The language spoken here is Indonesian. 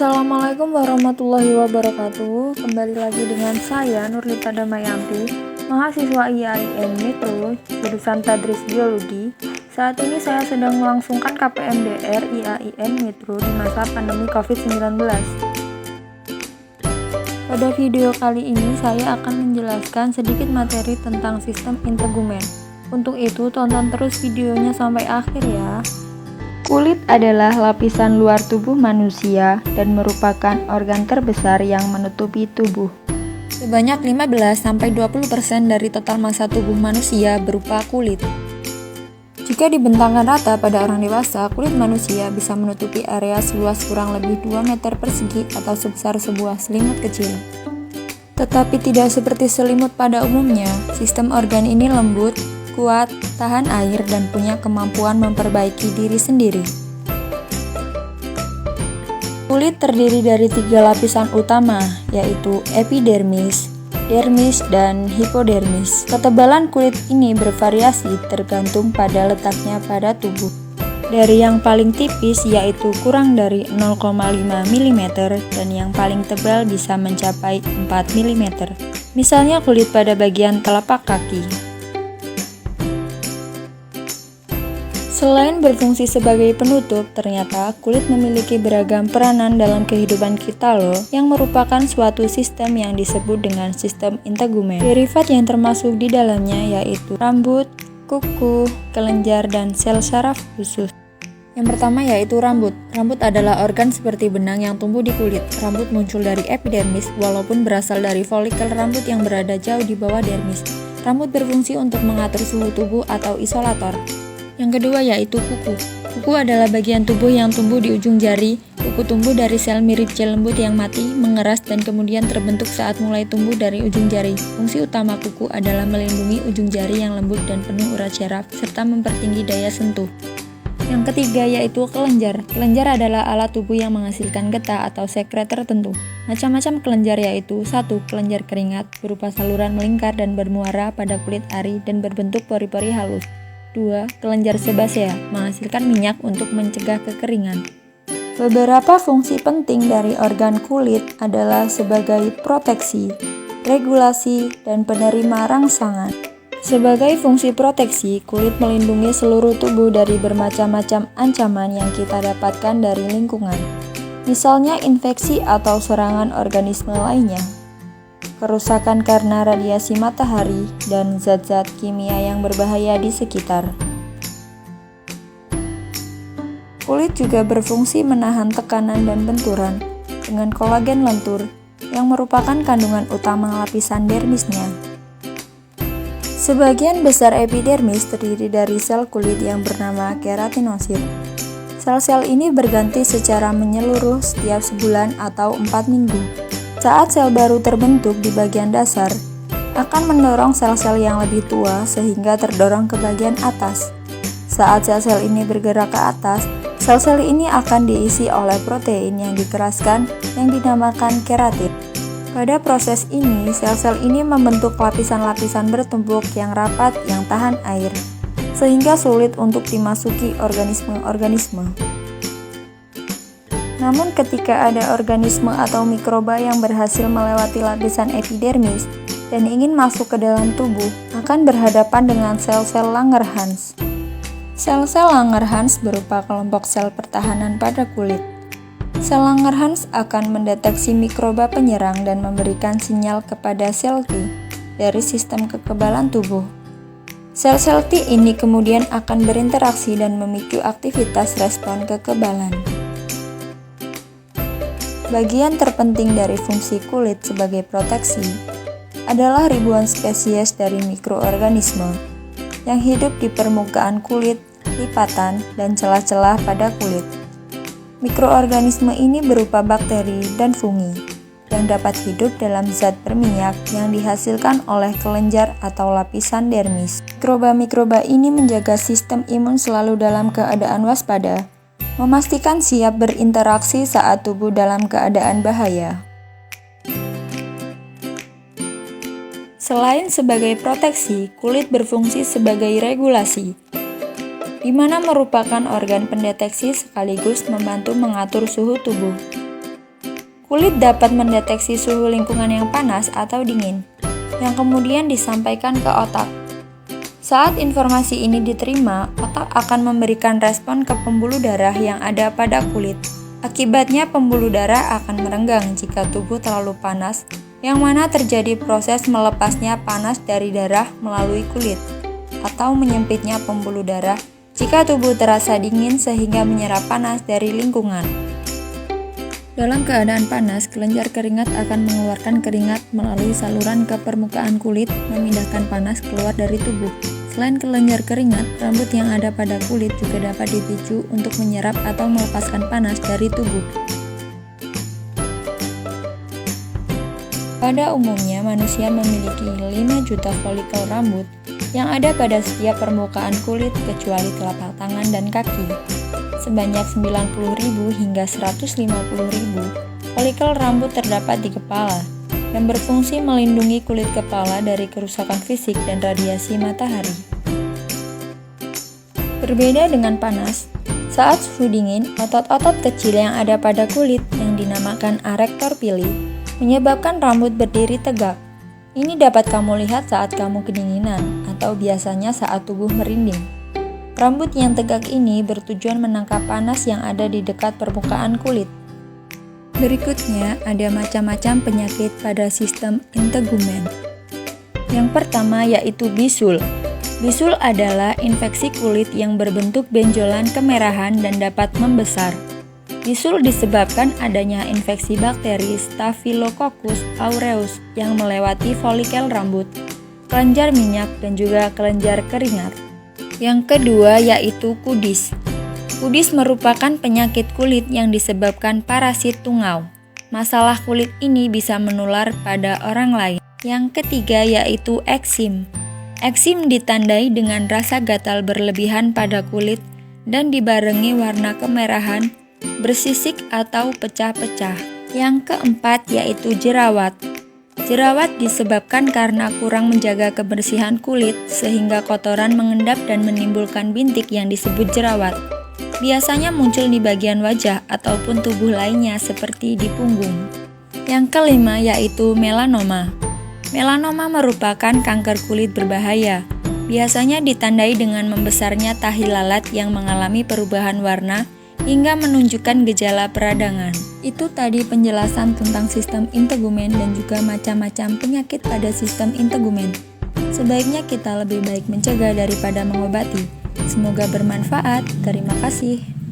Assalamualaikum warahmatullahi wabarakatuh. Kembali lagi dengan saya Nurlita Damayanti, mahasiswa IAIN Metro, jurusan Tadris Biologi. Saat ini saya sedang melangsungkan KPMDR IAIN Metro di masa pandemi COVID-19. Pada video kali ini saya akan menjelaskan sedikit materi tentang sistem integumen. Untuk itu tonton terus videonya sampai akhir ya. Kulit adalah lapisan luar tubuh manusia dan merupakan organ terbesar yang menutupi tubuh. Sebanyak 15-20% dari total massa tubuh manusia berupa kulit. Jika dibentangkan rata pada orang dewasa, kulit manusia bisa menutupi area seluas kurang lebih 2 meter persegi atau sebesar sebuah selimut kecil. Tetapi tidak seperti selimut pada umumnya, sistem organ ini lembut, kuat, tahan air, dan punya kemampuan memperbaiki diri sendiri. Kulit terdiri dari 3 lapisan utama, yaitu epidermis, dermis, dan hipodermis. Ketebalan kulit ini bervariasi tergantung pada letaknya pada tubuh. Dari yang paling tipis yaitu kurang dari 0,5 mm dan yang paling tebal bisa mencapai 4 mm. Misalnya kulit pada bagian telapak kaki. Selain berfungsi sebagai penutup, ternyata kulit memiliki beragam peranan dalam kehidupan kita loh, yang merupakan suatu sistem yang disebut dengan sistem integumen. Derivat yang termasuk di dalamnya yaitu rambut, kuku, kelenjar, dan sel saraf khusus. Yang pertama yaitu rambut. Rambut adalah organ seperti benang yang tumbuh di kulit. Rambut muncul dari epidermis, walaupun berasal dari folikel rambut yang berada jauh di bawah dermis. Rambut berfungsi untuk mengatur suhu tubuh atau isolator. Yang kedua yaitu kuku. Kuku adalah bagian tubuh yang tumbuh di ujung jari. Kuku tumbuh dari sel mirip gel lembut yang mati, mengeras, dan kemudian terbentuk saat mulai tumbuh dari ujung jari. Fungsi utama kuku adalah melindungi ujung jari yang lembut dan penuh urat syaraf, serta mempertinggi daya sentuh. Yang ketiga yaitu kelenjar. Kelenjar adalah alat tubuh yang menghasilkan getah atau sekret tertentu. Macam-macam kelenjar yaitu 1. Kelenjar keringat, berupa saluran melingkar dan bermuara pada kulit ari dan berbentuk pori-pori halus. 2. Kelenjar sebasea, menghasilkan minyak untuk mencegah kekeringan. Beberapa fungsi penting dari organ kulit adalah sebagai proteksi, regulasi, dan penerima rangsangan. Sebagai fungsi proteksi, kulit melindungi seluruh tubuh dari bermacam-macam ancaman yang kita dapatkan dari lingkungan. Misalnya infeksi atau serangan organisme lainnya, kerusakan karena radiasi matahari, dan zat-zat kimia yang berbahaya di sekitar. Kulit juga berfungsi menahan tekanan dan benturan dengan kolagen lentur yang merupakan kandungan utama lapisan dermisnya. Sebagian besar epidermis terdiri dari sel kulit yang bernama keratinosit. Sel-sel ini berganti secara menyeluruh setiap sebulan atau 4 minggu. Saat sel baru terbentuk di bagian dasar, akan mendorong sel-sel yang lebih tua sehingga terdorong ke bagian atas. Saat sel-sel ini bergerak ke atas, sel-sel ini akan diisi oleh protein yang dikeraskan yang dinamakan keratin. Pada proses ini, sel-sel ini membentuk lapisan-lapisan bertumpuk yang rapat yang tahan air, sehingga sulit untuk dimasuki organisme-organisme. Namun ketika ada organisme atau mikroba yang berhasil melewati lapisan epidermis dan ingin masuk ke dalam tubuh, akan berhadapan dengan sel-sel Langerhans. Sel-sel Langerhans berupa kelompok sel pertahanan pada kulit. Sel Langerhans akan mendeteksi mikroba penyerang dan memberikan sinyal kepada sel T dari sistem kekebalan tubuh. Sel-sel T ini kemudian akan berinteraksi dan memicu aktivitas respon kekebalan. Bagian terpenting dari fungsi kulit sebagai proteksi adalah ribuan spesies dari mikroorganisme yang hidup di permukaan kulit, lipatan, dan celah-celah pada kulit. Mikroorganisme ini berupa bakteri dan fungi yang dapat hidup dalam zat berminyak yang dihasilkan oleh kelenjar atau lapisan dermis. Mikroba-mikroba ini menjaga sistem imun selalu dalam keadaan waspada, memastikan siap berinteraksi saat tubuh dalam keadaan bahaya. Selain sebagai proteksi, kulit berfungsi sebagai regulasi, di mana merupakan organ pendeteksi sekaligus membantu mengatur suhu tubuh. Kulit dapat mendeteksi suhu lingkungan yang panas atau dingin, yang kemudian disampaikan ke otak. Saat informasi ini diterima, otak akan memberikan respon ke pembuluh darah yang ada pada kulit. Akibatnya pembuluh darah akan merenggang jika tubuh terlalu panas, yang mana terjadi proses melepasnya panas dari darah melalui kulit, atau menyempitnya pembuluh darah jika tubuh terasa dingin sehingga menyerap panas dari lingkungan. Dalam keadaan panas, kelenjar keringat akan mengeluarkan keringat melalui saluran ke permukaan kulit, memindahkan panas keluar dari tubuh. Selain kelenjar keringat, rambut yang ada pada kulit juga dapat dipicu untuk menyerap atau melepaskan panas dari tubuh. Pada umumnya, manusia memiliki 5 juta folikel rambut yang ada pada setiap permukaan kulit kecuali telapak tangan dan kaki. Sebanyak 90.000 hingga 150.000 folikel rambut terdapat di kepala yang berfungsi melindungi kulit kepala dari kerusakan fisik dan radiasi matahari. Berbeda dengan panas, saat suhu dingin, otot-otot kecil yang ada pada kulit yang dinamakan arektor pili menyebabkan rambut berdiri tegak. Ini dapat kamu lihat saat kamu kedinginan atau biasanya saat tubuh merinding. Rambut yang tegak ini bertujuan menangkap panas yang ada di dekat permukaan kulit. Berikutnya ada macam-macam penyakit pada sistem integumen. Yang pertama yaitu bisul. Bisul adalah infeksi kulit yang berbentuk benjolan kemerahan dan dapat membesar. Bisul disebabkan adanya infeksi bakteri Staphylococcus aureus yang melewati folikel rambut, kelenjar minyak, dan juga kelenjar keringat. Yang kedua yaitu kudis. Kudis merupakan penyakit kulit yang disebabkan parasit tungau. Masalah kulit ini bisa menular pada orang lain. Yang ketiga yaitu eksim. Eksim ditandai dengan rasa gatal berlebihan pada kulit dan dibarengi warna kemerahan, bersisik atau pecah-pecah. Yang keempat yaitu jerawat. Jerawat disebabkan karena kurang menjaga kebersihan kulit sehingga kotoran mengendap dan menimbulkan bintik yang disebut jerawat. Biasanya muncul di bagian wajah ataupun tubuh lainnya seperti di punggung. Yang kelima yaitu melanoma. Melanoma merupakan kanker kulit berbahaya. Biasanya ditandai dengan membesarnya tahi lalat yang mengalami perubahan warna hingga menunjukkan gejala peradangan. Itu tadi penjelasan tentang sistem integumen dan juga macam-macam penyakit pada sistem integumen. Sebaiknya kita lebih baik mencegah daripada mengobati. Semoga bermanfaat. Terima kasih.